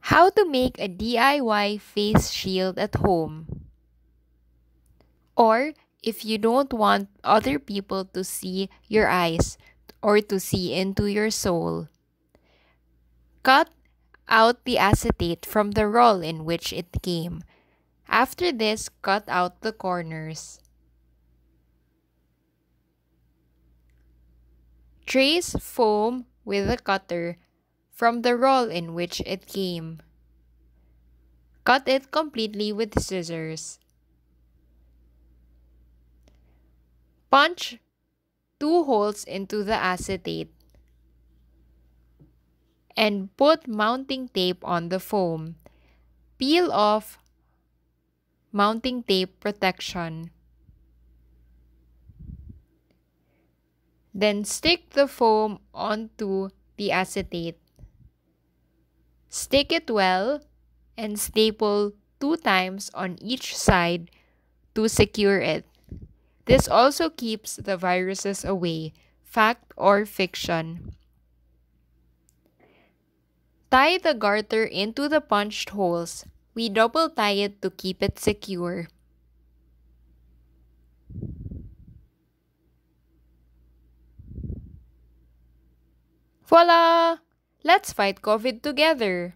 How to make a DIY face shield at home. Or if you don't want other people to see your eyes or to see into your soul, cut out the acetate from the roll in which it came. After this, cut out the corners. Trace foam with a cutter from the roll in which it came. Cut it completely with scissors. Punch 2 holes into the acetate and put mounting tape on the foam. Peel off mounting tape protection. Then stick the foam onto the acetate. Stick it well and staple 2 times on each side to secure it. This also keeps the viruses away, fact or fiction. Tie the garter into the punched holes. We double tie it to keep it secure. Voila! Let's fight COVID together!